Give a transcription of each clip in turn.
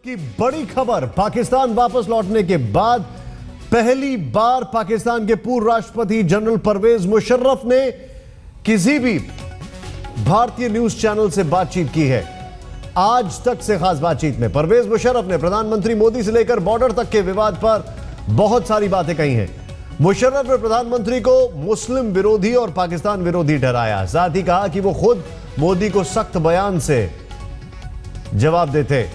की बड़ी खबर, पाकिस्तान वापस लौटने के बाद पहली बार पाकिस्तान के पूर्व राष्ट्रपति जनरल परवेज मुशर्रफ ने किसी भी भारतीय न्यूज चैनल से बातचीत की है। आज तक से खास बातचीत में परवेज मुशर्रफ ने प्रधानमंत्री मोदी से लेकर बॉर्डर तक के विवाद पर बहुत सारी बातें कही हैं। मुशर्रफ ने प्रधानमंत्री को मुस्लिम विरोधी और पाकिस्तान विरोधी ठहराया। साथ ही कहा कि वो खुद मोदी को सख्त बयान से जवाब देते।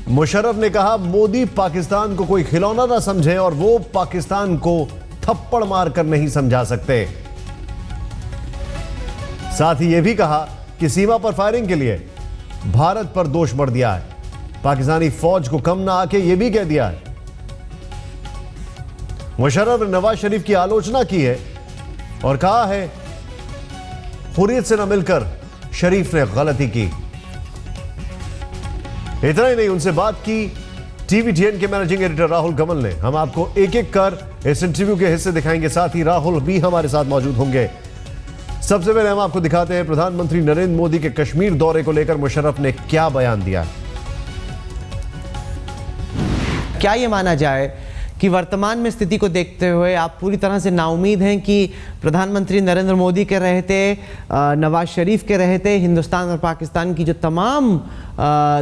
मुशर्रफ ने कहा मोदी पाकिस्तान को कोई खिलौना ना समझे और वो पाकिस्तान को थप्पड़ मारकर नहीं समझा सकते। साथ ही यह भी कहा कि सीमा पर फायरिंग के लिए भारत पर दोष बढ़ दिया है। पाकिस्तानी फौज को कम ना आके यह भी कह दिया है। मुशर्रफ ने नवाज शरीफ की आलोचना की है और कहा है हुर्रियत से न मिलकर शरीफ ने गलती की। इतना ही नहीं, उनसे बात की टीवीटीएन के मैनेजिंग एडिटर राहुल कमल ने। हम आपको एक एक कर इस इंटरव्यू के हिस्से दिखाएंगे, साथ ही राहुल भी हमारे साथ मौजूद होंगे। सबसे पहले हम आपको दिखाते हैं प्रधानमंत्री नरेंद्र मोदी के कश्मीर दौरे को लेकर मुशर्रफ ने क्या बयान दिया। क्या ये माना जाए कि वर्तमान में स्थिति को देखते हुए आप पूरी तरह से नाउमीद हैं कि प्रधानमंत्री नरेंद्र मोदी के रहते, नवाज शरीफ के रहते हिंदुस्तान और पाकिस्तान की जो तमाम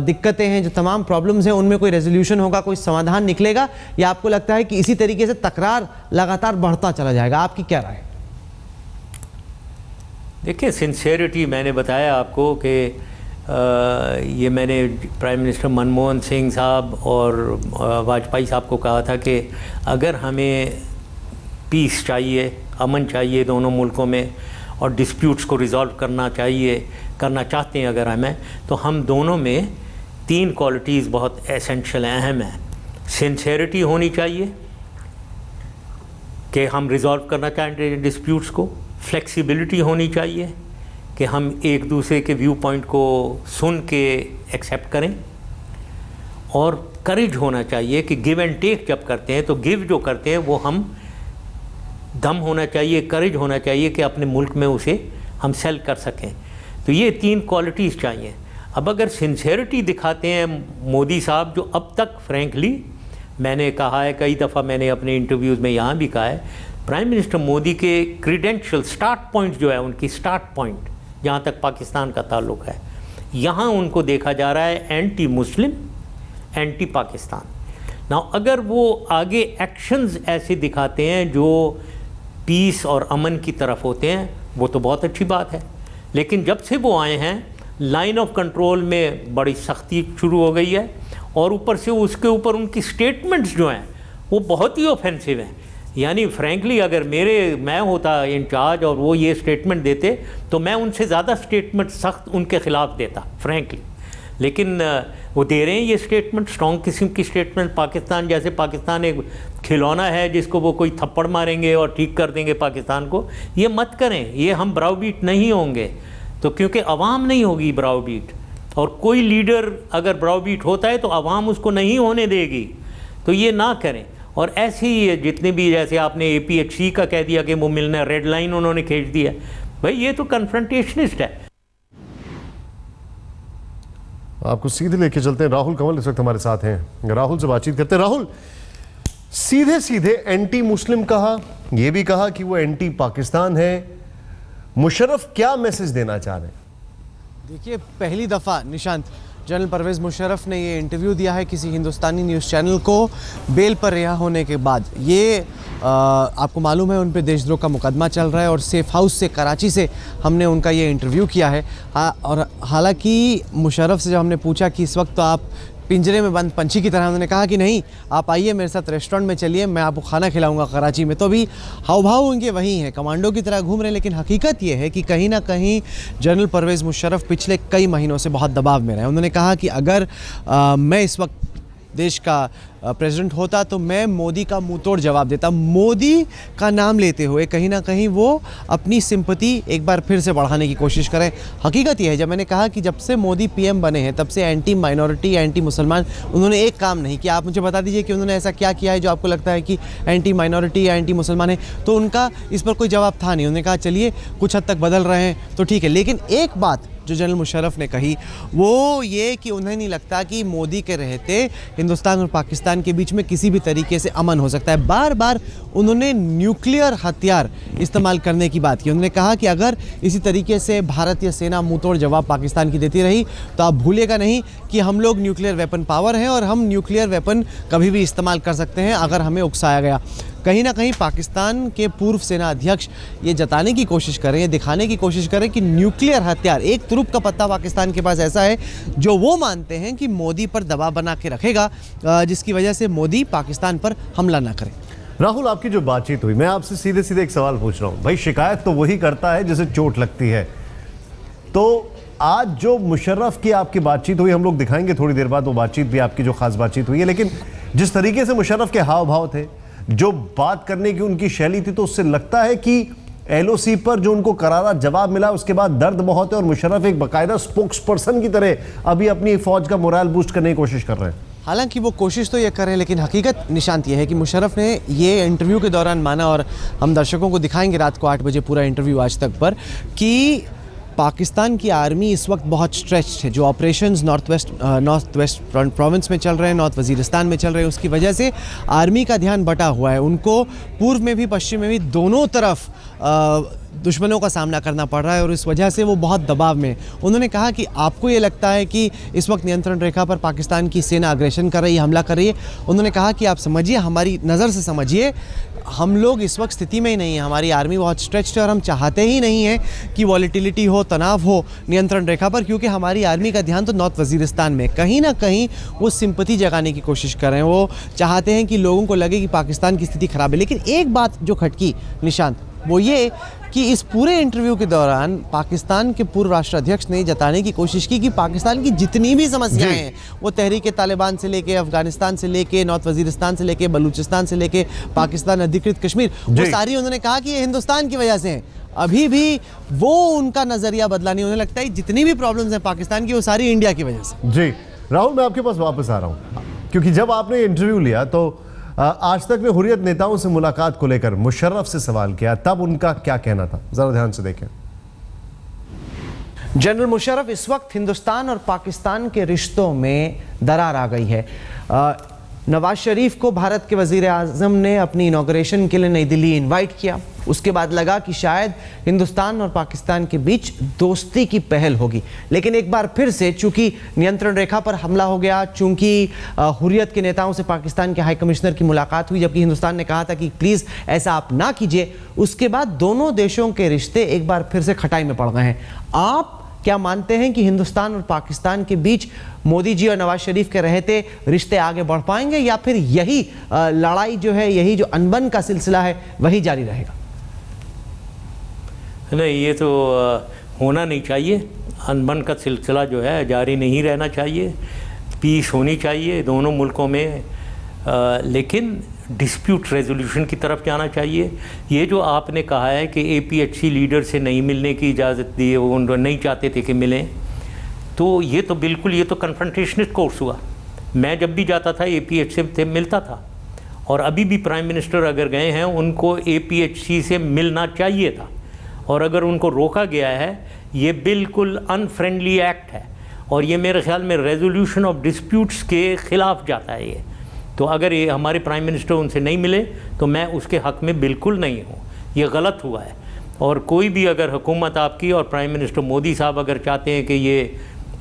दिक्कतें हैं, जो तमाम प्रॉब्लम्स हैं, उनमें कोई रेजोल्यूशन होगा, कोई समाधान निकलेगा, या आपको लगता है कि इसी तरीके से तकरार लगातार बढ़ता चला जाएगा? आपकी क्या राय? देखिए, सिंसेरिटी मैंने बताया आपको कि ये मैंने प्राइम मिनिस्टर मनमोहन सिंह साहब और वाजपेयी साहब को कहा था कि अगर हमें पीस चाहिए, अमन चाहिए दोनों मुल्कों में, और डिस्प्यूट्स को रिजॉल्व करना चाहते हैं अगर हमें, तो हम दोनों में 3 क्वालिटीज़ बहुत एसेंशियल अहम हैं। सिंसेरिटी होनी चाहिए कि हम रिजॉल्व करना चाहते हैं डिस्प्यूट्स को। फ्लेक्सिबिलिटी होनी चाहिए कि हम एक दूसरे के व्यू पॉइंट को सुन के एक्सेप्ट करें। और करेज होना चाहिए कि गिव एंड टेक जब करते हैं तो गिव जो करते हैं वो हम दम होना चाहिए, करेज होना चाहिए कि अपने मुल्क में उसे हम सेल कर सकें। तो ये 3 क्वालिटीज़ चाहिए। अब अगर सिंसेरिटी दिखाते हैं मोदी साहब, जो अब तक फ्रैंकली मैंने कहा है, कई दफ़ा मैंने अपने इंटरव्यूज़ में यहाँ भी कहा है, प्राइम मिनिस्टर मोदी के क्रीडेंशियल स्टार्ट पॉइंट जो है, उनकी स्टार्ट पॉइंट जहाँ तक पाकिस्तान का ताल्लुक़ है, यहाँ उनको देखा जा रहा है एंटी मुस्लिम, एंटी पाकिस्तान। ना अगर वो आगे एक्शंस ऐसे दिखाते हैं जो पीस और अमन की तरफ होते हैं, वो तो बहुत अच्छी बात है। लेकिन जब से वो आए हैं, लाइन ऑफ कंट्रोल में बड़ी सख्ती शुरू हो गई है, और ऊपर से उसके ऊपर उनकी स्टेटमेंट्स जो हैं वो बहुत ही ऑफेंसिव हैं। यानी फ्रैंकली अगर मैं होता इंचार्ज और वो ये स्टेटमेंट देते तो मैं उनसे ज़्यादा स्टेटमेंट सख्त उनके ख़िलाफ़ देता फ्रैंकली। लेकिन वो दे रहे हैं ये स्टेटमेंट, स्ट्रॉन्ग किस्म की स्टेटमेंट। पाकिस्तान जैसे पाकिस्तान एक खिलौना है जिसको वो कोई थप्पड़ मारेंगे और ठीक कर देंगे पाकिस्तान को, ये मत करें। ये हम ब्राउबीट नहीं होंगे, तो क्योंकि अवाम नहीं होगी ब्राउबीट, और कोई लीडर अगर ब्राउबीट होता है तो अवाम उसको नहीं होने देगी। तो ये ना करें। और ऐसे ही जितने भी, जैसे आपने APHC का कह दिया कि वो मिलना, रेड लाइन उन्होंने खींच दिया, भाई ये तो कन्फ्रंटेशनिस्ट है। आपको सीधे लेके चलते हैं, राहुल कमल इस वक्त हमारे साथ हैं। राहुल से बातचीत करते हैं। राहुल, सीधे सीधे एंटी मुस्लिम कहा, यह भी कहा कि वो एंटी पाकिस्तान है। मुशर्रफ क्या मैसेज देना चाह रहे हैं? देखिए, पहली दफ़ा निशांत जनरल परवेज मुशर्रफ ने ये इंटरव्यू दिया है किसी हिंदुस्तानी न्यूज़ चैनल को बेल पर रिहा होने के बाद। ये आपको मालूम है उन पे देशद्रोह का मुकदमा चल रहा है, और सेफ हाउस से, कराची से हमने उनका ये इंटरव्यू किया है। और हालांकि मुशर्रफ से जब हमने पूछा कि इस वक्त तो आप पिंजरे में बंद पंछी की तरह, उन्होंने कहा कि नहीं, आप आइए मेरे साथ रेस्टोरेंट में चलिए, मैं आपको खाना खिलाऊंगा कराची में। तो अभी हाव भाव उनके वही हैं, कमांडो की तरह घूम रहे हैं। लेकिन हकीकत ये है कि कहीं ना कहीं जनरल परवेज मुशर्रफ पिछले कई महीनों से बहुत दबाव में रहे। उन्होंने कहा कि अगर मैं इस वक्त देश का प्रेसिडेंट होता तो मैं मोदी का मुंह तोड़ जवाब देता। मोदी का नाम लेते हुए कहीं ना कहीं वो अपनी सिंपैथी एक बार फिर से बढ़ाने की कोशिश करें। हकीकत यह है, जब मैंने कहा कि जब से मोदी PM बने हैं तब से एंटी माइनॉरिटी, एंटी मुसलमान, उन्होंने एक काम नहीं किया। आप मुझे बता दीजिए कि उन्होंने ऐसा क्या किया है जो आपको लगता है कि एंटी माइनॉरिटी या एंटी मुसलमान है। तो उनका इस पर कोई जवाब था नहीं। उन्होंने कहा चलिए कुछ हद तक बदल रहे हैं तो ठीक है। लेकिन एक बात जो जनरल मुशर्रफ ने कही वो ये कि उन्हें नहीं लगता कि मोदी के रहते हिंदुस्तान और पाकिस्तान के बीच में किसी भी तरीके से अमन हो सकता है। बार बार उन्होंने न्यूक्लियर हथियार इस्तेमाल करने की बात की। उन्होंने कहा कि अगर इसी तरीके से भारतीय सेना मुंहतोड़ जवाब पाकिस्तान की देती रही तो आप भूलिएगा नहीं कि हम लोग न्यूक्लियर वेपन पावर हैं और हम न्यूक्लियर वेपन कभी भी इस्तेमाल कर सकते हैं अगर हमें उकसाया गया। कहीं ना कहीं पाकिस्तान के पूर्व सेना अध्यक्ष ये जताने की कोशिश करें, ये दिखाने की कोशिश करें कि न्यूक्लियर हथियार एक तुरुप का पत्ता पाकिस्तान के पास ऐसा है जो वो मानते हैं कि मोदी पर दबाव बना के रखेगा, जिसकी वजह से मोदी पाकिस्तान पर हमला ना करे। राहुल, आपकी जो बातचीत हुई, मैं आपसे सीधे सीधे एक सवाल पूछ रहा हूं। भाई, शिकायत तो वही करता है जिसे चोट लगती है। तो आज जो मुशर्रफ की आपकी बातचीत हुई, हम लोग दिखाएंगे थोड़ी देर बाद वो बातचीत भी आपकी जो खास बातचीत हुई है, लेकिन जिस तरीके से मुशर्रफ के हाव भाव थे, जो बात करने की उनकी शैली थी, तो उससे लगता है कि एलओसी पर जो उनको करारा जवाब मिला उसके बाद दर्द बहुत है और मुशर्रफ एक बाकायदा स्पोक्स पर्सन की तरह अभी अपनी फौज का मोरल बूस्ट करने की कोशिश कर रहे हैं। हालांकि वो कोशिश तो ये कर रहे हैं, लेकिन हकीकत निशांत ये है कि मुशर्रफ ने ये इंटरव्यू के दौरान माना, और हम दर्शकों को दिखाएंगे रात को 8 बजे पूरा इंटरव्यू आज तक पर, कि पाकिस्तान की आर्मी इस वक्त बहुत स्ट्रेच्ड है। जो ऑपरेशंस नॉर्थ वेस्ट प्रोविंस में चल रहे हैं, नॉर्थ वजीरिस्तान में चल रहे हैं, उसकी वजह से आर्मी का ध्यान बटा हुआ है। उनको पूर्व में भी पश्चिम में भी दोनों तरफ दुश्मनों का सामना करना पड़ रहा है और इस वजह से वो बहुत दबाव में। उन्होंने कहा कि आपको ये लगता है कि इस वक्त नियंत्रण रेखा पर पाकिस्तान की सेना अग्रेशन कर रही है, हमला कर रही है। उन्होंने कहा कि आप समझिए, हमारी नज़र से समझिए, हम लोग इस वक्त स्थिति में ही नहीं है, हमारी आर्मी बहुत स्ट्रेच्ड है और हम चाहते ही नहीं है कि वॉलेटिलिटी हो, तनाव हो नियंत्रण रेखा पर, क्योंकि हमारी आर्मी का ध्यान तो नॉर्थ वजीरिस्तान में। कहीं ना कहीं वो सिंपैथी जगाने की कोशिश कर रहे हैं, वो चाहते हैं कि लोगों को लगे कि पाकिस्तान की स्थिति खराब है। लेकिन एक बात जो खटकी निशांत, वो ये कि इस पूरे इंटरव्यू के दौरान पाकिस्तान के पूर्व राष्ट्राध्यक्ष ने जताने की कोशिश की कि पाकिस्तान की जितनी भी समस्याएं हैं, वो तहरीक तालिबान से लेके अफगानिस्तान से लेके नॉर्थ वजीरिस्तान से लेके बलूचिस्तान से लेके पाकिस्तान अधिकृत कश्मीर, वो सारी उन्होंने कहा कि ये हिंदुस्तान की वजह से हैं। अभी भी वो उनका नजरिया बदला नहीं। उन्हें लगता है जितनी भी प्रॉब्लम्स हैं पाकिस्तान की, वो सारी इंडिया की वजह से। जी राहुल, मैं आपके पास वापस आ रहा हूं, क्योंकि जब आपने इंटरव्यू लिया तो आज तक ने हुर्रियत नेताओं से मुलाकात को लेकर मुशर्रफ से सवाल किया, तब उनका क्या कहना था, जरा ध्यान से देखें। जनरल मुशर्रफ, इस वक्त हिंदुस्तान और पाकिस्तान के रिश्तों में दरार आ गई है। नवाज शरीफ को भारत के वजीर आज़म ने अपनी इनॉग्रेशन के लिए नई दिल्ली इनवाइट किया। उसके बाद लगा कि शायद हिंदुस्तान और पाकिस्तान के बीच दोस्ती की पहल होगी, लेकिन एक बार फिर से चूंकि नियंत्रण रेखा पर हमला हो गया, चूंकि हुर्रियत के नेताओं से पाकिस्तान के हाई कमिश्नर की मुलाकात हुई, जबकि हिंदुस्तान ने कहा था कि प्लीज़ ऐसा आप ना कीजिए, उसके बाद दोनों देशों के रिश्ते एक बार फिर से खटाई में पड़ गए हैं। आप क्या मानते हैं कि हिंदुस्तान और पाकिस्तान के बीच मोदी जी और नवाज शरीफ के रहते रिश्ते आगे बढ़ पाएंगे, या फिर यही लड़ाई जो है, यही जो अनबन का सिलसिला है, वही जारी रहेगा? नहीं, ये तो होना नहीं चाहिए। अनबन का सिलसिला जो है जारी नहीं रहना चाहिए। पीस होनी चाहिए दोनों मुल्कों में, लेकिन डिस्प्यूट रेजोल्यूशन की तरफ जाना चाहिए। ये जो आपने कहा है कि APHC लीडर से नहीं मिलने की इजाज़त दी है, वो नहीं चाहते थे कि मिलें, तो ये तो बिल्कुल, ये तो कन्फ्रंटेशनिस्ट कोर्स हुआ। मैं जब भी जाता था APHC से मिलता था, और अभी भी प्राइम मिनिस्टर अगर गए हैं उनको APHC से मिलना चाहिए था, और अगर उनको रोका गया है, ये बिल्कुल अनफ्रेंडली एक्ट है, और ये मेरे ख्याल में रेजोल्यूशन ऑफ डिस्प्यूट्स के ख़िलाफ़ जाता है ये। तो अगर ये हमारे प्राइम मिनिस्टर उनसे नहीं मिले तो मैं उसके हक़ में बिल्कुल नहीं हूँ, ये गलत हुआ है। और कोई भी अगर हुकूमत आपकी और प्राइम मिनिस्टर मोदी साहब अगर चाहते हैं कि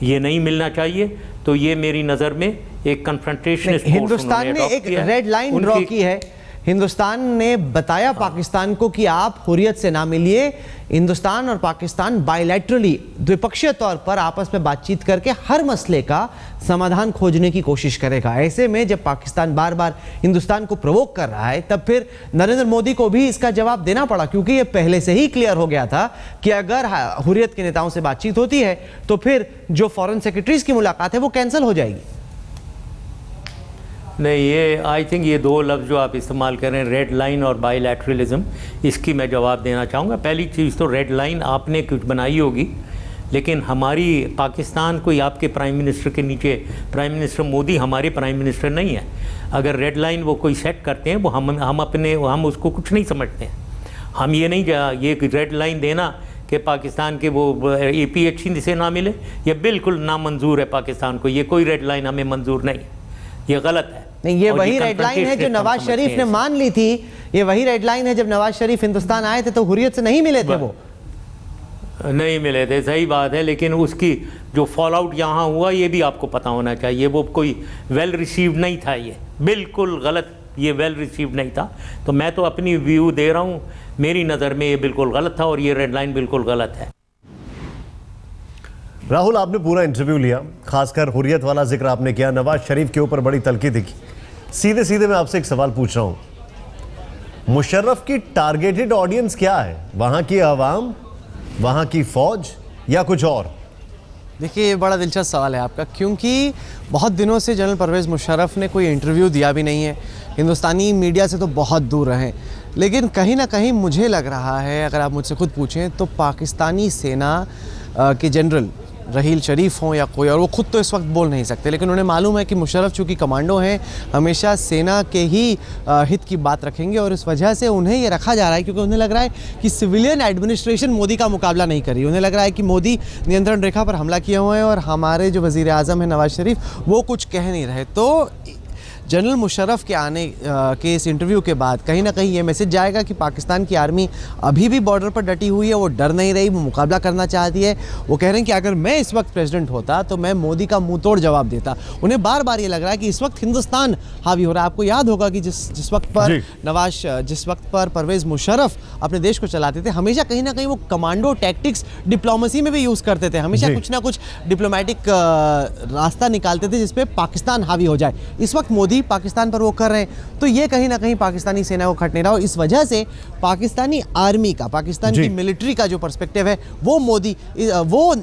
ये नहीं मिलना चाहिए, तो ये मेरी नज़र में एक कन्फ्रंटेशन। हिंदुस्तान ने एक रेड लाइन ड्रॉ की है। हिंदुस्तान ने बताया पाकिस्तान को कि आप हुर्रियत से ना मिलिए। हिंदुस्तान और पाकिस्तान बायलैटरली, द्विपक्षीय तौर पर आपस में बातचीत करके हर मसले का समाधान खोजने की कोशिश करेगा। ऐसे में जब पाकिस्तान बार बार हिंदुस्तान को प्रोवोक कर रहा है, तब फिर नरेंद्र मोदी को भी इसका जवाब देना पड़ा, क्योंकि ये पहले से ही क्लियर हो गया था कि अगर हुर्रियत के नेताओं से बातचीत होती है तो फिर जो फॉरेन सेक्रेटरीज की मुलाकात है वो कैंसिल हो जाएगी। नहीं, ये आई थिंक ये दो लफ्ज़ जो आप इस्तेमाल कर रहे हैं, रेड लाइन और बायलैटरलिज्म, इसकी मैं जवाब देना चाहूँगा। पहली चीज़ तो रेड लाइन आपने कुछ बनाई होगी, लेकिन हमारी पाकिस्तान कोई आपके प्राइम मिनिस्टर के नीचे, प्राइम मिनिस्टर मोदी हमारे प्राइम मिनिस्टर नहीं है। अगर रेड लाइन वो कोई सेट करते हैं, वो हम उसको कुछ नहीं समझते हैं। हम ये नहीं, ये रेड लाइन देना कि पाकिस्तान के वो APHC से ना मिले, ये बिल्कुल नामंजूर है पाकिस्तान को। ये कोई रेड लाइन हमें मंजूर नहीं, ये गलत है। नहीं, ये वही रेड लाइन है जो नवाज शरीफ ने मान ली थी। ये वही रेड लाइन है जब नवाज शरीफ हिंदुस्तान आए थे तो हुर्रियत से नहीं मिले थे, वो नहीं मिले थे, सही बात है। लेकिन उसकी जो फॉल आउट यहाँ हुआ ये भी आपको पता होना चाहिए। वो कोई वेल रिसीव्ड नहीं था, ये बिल्कुल गलत, ये वेल रिसीव्ड नहीं था। तो मैं तो अपनी व्यू दे रहा हूँ, मेरी नज़र में ये बिल्कुल गलत था और ये रेड लाइन बिल्कुल गलत है। राहुल, आपने पूरा इंटरव्यू लिया, खासकर हुर्रियत वाला जिक्र आपने किया, नवाज शरीफ के ऊपर बड़ी तलखी दिखी। सीधे सीधे मैं आपसे एक सवाल पूछ रहा हूं, मुशर्रफ की टारगेटेड ऑडियंस क्या है? वहां की आवाम, वहां की फौज, या कुछ और? देखिए, ये बड़ा दिलचस्प सवाल है आपका, क्योंकि बहुत दिनों से जनरल परवेज़ मुशर्रफ ने कोई इंटरव्यू दिया भी नहीं है, हिंदुस्तानी मीडिया से तो बहुत दूर रहे। लेकिन कहीं ना कहीं मुझे लग रहा है, अगर आप मुझसे खुद पूछें, तो पाकिस्तानी सेना के जनरल रहील शरीफ हों या कोई और, वो खुद तो इस वक्त बोल नहीं सकते, लेकिन उन्हें मालूम है कि मुशर्रफ चूँकि कमांडो हैं, हमेशा सेना के ही हित की बात रखेंगे, और इस वजह से उन्हें ये रखा जा रहा है क्योंकि उन्हें लग रहा है कि सिविलियन एडमिनिस्ट्रेशन मोदी का मुकाबला नहीं कर रही। उन्हें लग रहा है कि मोदी नियंत्रण रेखा पर हमला किए हुए हैं और हमारे जो वज़ीर आज़म हैं नवाज शरीफ, वो कुछ कह नहीं रहे। तो जनरल मुशर्रफ के आने के इस इंटरव्यू के बाद कहीं ना कहीं ये मैसेज जाएगा कि पाकिस्तान की आर्मी अभी भी बॉर्डर पर डटी हुई है, वो डर नहीं रही, वो मुकाबला करना चाहती है। वो कह रहे हैं कि अगर मैं इस वक्त प्रेसिडेंट होता तो मैं मोदी का मुंह तोड़ जवाब देता। उन्हें बार बार ये लग रहा है कि इस वक्त हिंदुस्तान हावी हो रहा है। आपको याद होगा कि जिस वक्त पर परवेज़ मुशर्रफ अपने देश को चलाते थे, हमेशा कहीं ना कहीं वो कमांडो टैक्टिक्स डिप्लोमेसी में भी यूज़ करते थे, हमेशा कुछ ना कुछ डिप्लोमेटिक रास्ता निकालते थे जिसपे पाकिस्तान हावी हो जाए। इस वक्त मोदी पाकिस्तान पर वो कर रहे हैं, तो ये कहीं ना कहीं पाकिस्तानी सेना को खट नहीं रहा हो। इस वजह से पाकिस्तानी आर्मी का, पाकिस्तान की मिलिट्री का जो पर्सपेक्टिव है, वो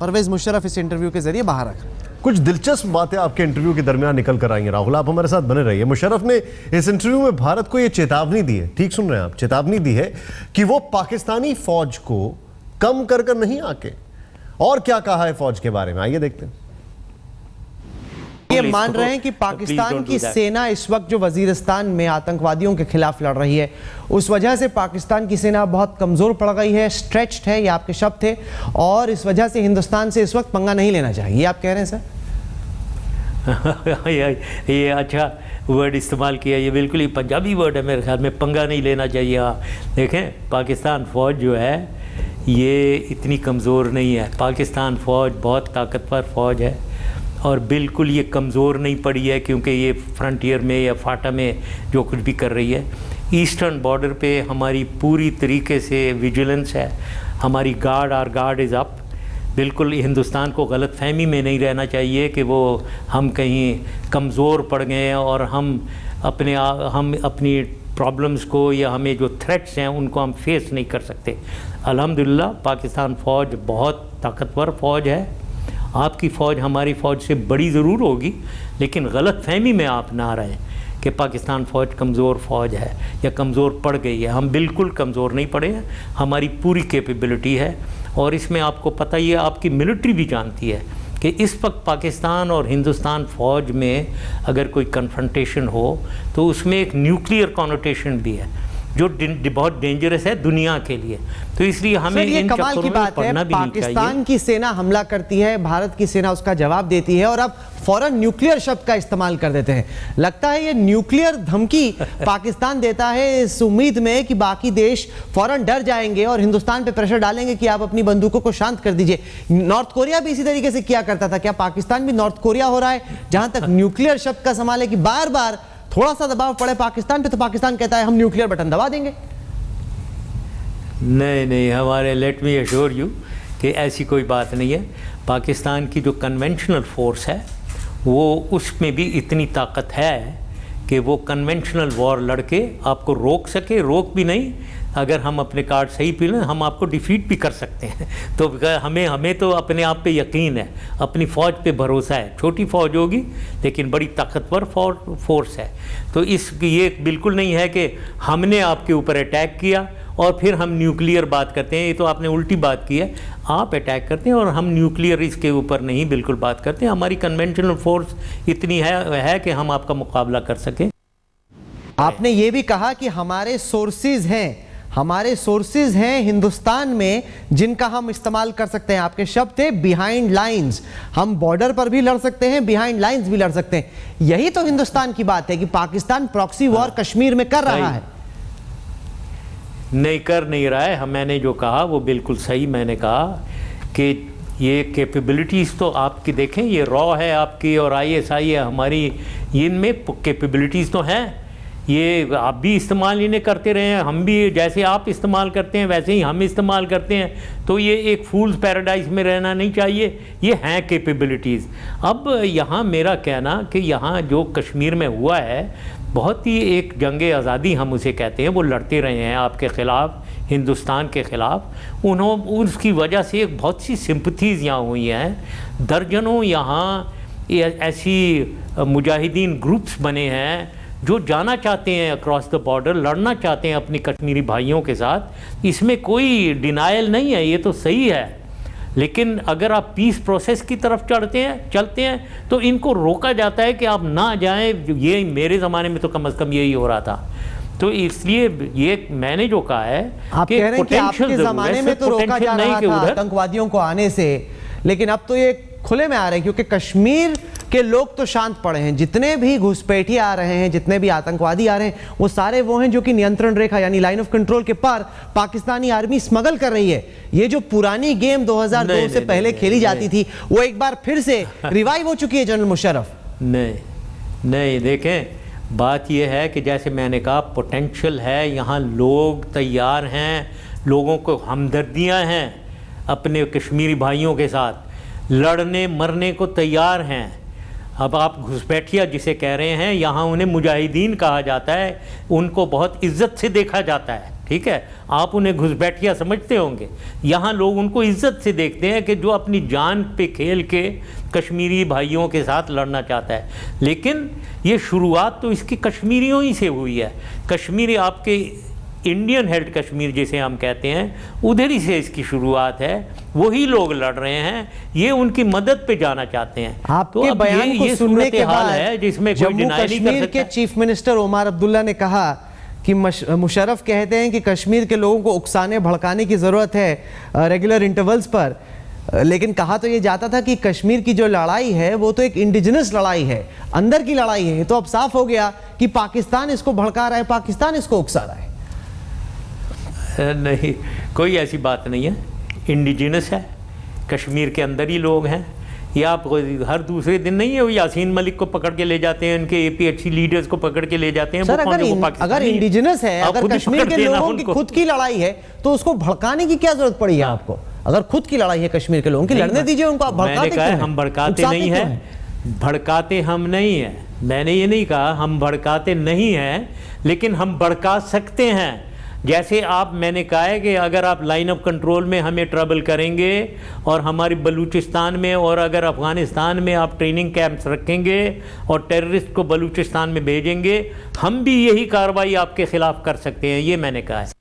परवेज़ मुशर्रफ इस इंटरव्यू के जरिए बाहर रख रहे हैं। कुछ दिलचस्प बातें आपके इंटरव्यू के दरमियान निकल कर आएंगे। राहुल, आप हमारे साथ बने रहिए। मुशर्रफ ने इस इंटरव्यू में भारत को यह चेतावनी दी है, ठीक सुन रहे हैं आप, चेतावनी दी है कि वो पाकिस्तानी फौज को कम कर नहीं आके। और क्या कहा है फौज के बारे में, आइए देखते हैं। ये मान रहे हैं कि पाकिस्तान की सेना इस वक्त जो वजीरिस्तान में आतंकवादियों के खिलाफ लड़ रही है, उस वजह से पाकिस्तान की सेना बहुत कमज़ोर पड़ गई है, स्ट्रेच्ड है, ये आपके शब्द थे, और इस वजह से हिंदुस्तान से इस वक्त पंगा नहीं लेना चाहिए, ये आप कह रहे हैं सर? ये अच्छा वर्ड इस्तेमाल किया, ये बिल्कुल ही पंजाबी वर्ड है मेरे ख्याल में, पंगा नहीं लेना चाहिए। हाँ, देखें, पाकिस्तान फ़ौज जो है ये इतनी कमज़ोर नहीं है। पाकिस्तान फ़ौज बहुत ताकतवर फ़ौज है और बिल्कुल ये कमज़ोर नहीं पड़ी है, क्योंकि ये फ्रंटियर में या फाटा में जो कुछ भी कर रही है। ईस्टर्न बॉर्डर पे हमारी पूरी तरीके से विजिलेंस है, हमारी गार्ड इज़ अप। बिल्कुल हिंदुस्तान को गलतफहमी में नहीं रहना चाहिए कि वो हम कहीं कमज़ोर पड़ गए हैं और हम अपनी प्रॉब्लम्स को या हमें जो थ्रेट्स हैं उनको हम फेस नहीं कर सकते। अल्हम्दुलिल्लाह पाकिस्तान फ़ौज बहुत ताकतवर फ़ौज है। आपकी फ़ौज हमारी फ़ौज से बड़ी ज़रूर होगी, लेकिन गलत फहमी में आप ना रहें कि पाकिस्तान फ़ौज कमज़ोर फ़ौज है या कमज़ोर पड़ गई है। हम बिल्कुल कमज़ोर नहीं पड़े हैं, हमारी पूरी कैपेबिलिटी है। और इसमें आपको पता ही है, आपकी मिलिट्री भी जानती है कि इस वक्त पाकिस्तान और हिंदुस्तान फ़ौज में अगर कोई कन्फ्रंटेशन हो तो उसमें एक न्यूक्लियर कॉनोटेशन भी है जो बहुत डेंजरस है दुनिया के लिए। तो इसलिए हमें इन कमाल की बात है, पाकिस्तान की सेना हमला करती है, भारत की सेना उसका जवाब देती है और अब फौरन न्यूक्लियर शब्द का इस्तेमाल कर देते हैं। लगता है ये न्यूक्लियर धमकी पाकिस्तान देता है इस उम्मीद में कि बाकी देश फौरन डर जाएंगे और हिंदुस्तान पे प्रेशर डालेंगे कि आप अपनी बंदूकों को शांत कर दीजिए। नॉर्थ कोरिया भी इसी तरीके से किया करता था। क्या पाकिस्तान भी नॉर्थ कोरिया हो रहा है, जहां तक न्यूक्लियर शब्द का सवाल है कि बार बार थोड़ा सा दबाव पड़े पाकिस्तान पे तो पाकिस्तान कहता है हम न्यूक्लियर बटन दबा देंगे? नहीं, हमारे लेट मी एश्योर यू कि ऐसी कोई बात नहीं है। पाकिस्तान की जो कन्वेंशनल फोर्स है वो उसमें भी इतनी ताकत है कि वो कन्वेंशनल वॉर लड़के आपको रोक सके, रोक भी नहीं, अगर हम अपने कार्ड सही पी लें हम आपको डिफीट भी कर सकते हैं। तो हमें तो अपने आप पे यकीन है, अपनी फ़ौज पे भरोसा है। छोटी फ़ौज होगी लेकिन बड़ी ताकतवर फोर्स है। तो ये बिल्कुल नहीं है कि हमने आपके ऊपर अटैक किया और फिर हम न्यूक्लियर बात करते हैं। ये तो आपने उल्टी बात की है, आप अटैक करते हैं और हम न्यूक्लियर इसके ऊपर नहीं बिल्कुल बात करते हैं। हमारी कन्वेंशनल फोर्स इतनी है कि हम आपका मुकाबला कर सकें। आपने ये भी कहा कि हमारे सोर्सेज हैं, हमारे सोर्सेज हैं हिंदुस्तान में जिनका हम इस्तेमाल कर सकते हैं। आपके शब्द थे बिहाइंड लाइंस, हम बॉर्डर पर भी लड़ सकते हैं, बिहाइंड लाइंस भी लड़ सकते हैं। यही तो हिंदुस्तान की बात है कि पाकिस्तान प्रॉक्सी वॉर कश्मीर में कर रहा है। नहीं कर नहीं रहा है। मैंने जो कहा वो बिल्कुल सही मैंने कहा कि ये कैपेबिलिटीज़ तो आपकी देखें, ये रॉ है आपकी और ISI है हमारी, इनमें कैपेबिलिटीज़ तो हैं। ये आप भी इस्तेमाल इन्हें करते रहे हैं, हम भी जैसे आप इस्तेमाल करते हैं वैसे ही हम इस्तेमाल करते हैं। तो ये एक फूल्स पैराडाइज में रहना नहीं चाहिए, ये हैं कैपेबिलिटीज़। अब यहाँ मेरा कहना कि यहाँ जो कश्मीर में हुआ है, बहुत ही एक जंग आज़ादी हम उसे कहते हैं, वो लड़ते रहे हैं आपके ख़िलाफ़, हिंदुस्तान के ख़िलाफ़। उसकी वजह से एक बहुत सी सिंपथीज़ यहाँ हुई हैं। दर्जनों यहाँ ऐसी मुजाहिदीन ग्रुप्स बने हैं जो जाना चाहते हैं अक्रॉस द बॉर्डर, लड़ना चाहते हैं अपनी कश्मीरी भाइयों के साथ। इसमें कोई डिनायल नहीं है, ये तो सही है। लेकिन अगर आप पीस प्रोसेस की तरफ चलते हैं तो इनको रोका जाता है कि आप ना जाएं। ये मेरे ज़माने में तो कम से कम यही हो रहा था। तो इसलिए ये मैंने जो कहा है आप कह रहे हैं कि आपके ज़माने में तो रोका जा रहा था आतंकवादियों को आने से, लेकिन अब तो ये खुले में आ रहे हैं क्योंकि कश्मीर के लोग तो शांत पड़े हैं। जितने भी घुसपैठिए आ रहे हैं, जितने भी आतंकवादी आ रहे हैं, वो सारे वो हैं जो कि नियंत्रण रेखा यानी लाइन ऑफ कंट्रोल के पार पाकिस्तानी आर्मी स्मगल कर रही है। ये जो पुरानी गेम 2002 से पहले खेली जाती थी वो एक बार फिर से रिवाइव हो चुकी है जनरल मुशर्रफ। नहीं देखें, बात यह है कि जैसे मैंने कहा पोटेंशियल है, यहाँ लोग तैयार हैं, लोगों को हमदर्दियाँ हैं अपने कश्मीरी भाइयों के साथ, लड़ने मरने को तैयार हैं। अब आप घुसपैठिया जिसे कह रहे हैं, यहाँ उन्हें मुजाहिदीन कहा जाता है, उनको बहुत इज्जत से देखा जाता है, ठीक है। आप उन्हें घुसपैठिया समझते होंगे, यहाँ लोग उनको इज्जत से देखते हैं कि जो अपनी जान पे खेल के कश्मीरी भाइयों के साथ लड़ना चाहता है। लेकिन ये शुरुआत तो इसकी कश्मीरियों ही से हुई है। कश्मीरी आपके इंडियन हेल्ड कश्मीर जिसे हम कहते हैं, उधर ही से इसकी शुरुआत है। वही लोग लड़ रहे हैं, ये उनकी मदद पे जाना चाहते हैं। आपके बयान को सुनने के बाद है जिसमें कोई जम्मू डिनाई नहीं कर कश्मीर के सकता। चीफ मिनिस्टर ओमर अब्दुल्ला ने कहा कि मुशर्रफ कहते हैं कि कश्मीर के लोगों को उकसाने भड़काने की ज़रूरत है रेगुलर इंटरवल्स पर। लेकिन कहा तो ये जाता था कि कश्मीर की जो लड़ाई है वो तो एक इंडिजिनस लड़ाई है, अंदर की लड़ाई है। तो अब साफ हो गया कि पाकिस्तान इसको भड़का रहा है, पाकिस्तान इसको उकसा रहा है। नहीं, कोई ऐसी बात नहीं है। इंडिजिनस है, कश्मीर के अंदर ही लोग हैं। ये आप हर दूसरे दिन नहीं है वो यासीन मलिक को पकड़ के ले जाते हैं, उनके APHC लीडर्स को पकड़ के ले जाते हैं। सर, अगर इंडिजिनस है, अगर कश्मीर के लोगों की खुद की लड़ाई है तो उसको भड़काने की क्या जरूरत पड़ी है आपको? अगर खुद की लड़ाई है कश्मीर के लोगों की, लड़ने दीजिए उनको। आप भड़काते क्यों हैं? हम भड़काते नहीं हैं, भड़काते हम नहीं हैं। मैंने ये नहीं कहा हम भड़काते नहीं हैं, लेकिन हम भड़का सकते हैं। जैसे आप, मैंने कहा है कि अगर आप लाइन ऑफ कंट्रोल में हमें ट्रबल करेंगे और हमारी बलूचिस्तान में और अगर अफ़गानिस्तान में आप ट्रेनिंग कैंप्स रखेंगे और टेररिस्ट को बलूचिस्तान में भेजेंगे, हम भी यही कार्रवाई आपके ख़िलाफ़ कर सकते हैं, ये मैंने कहा है।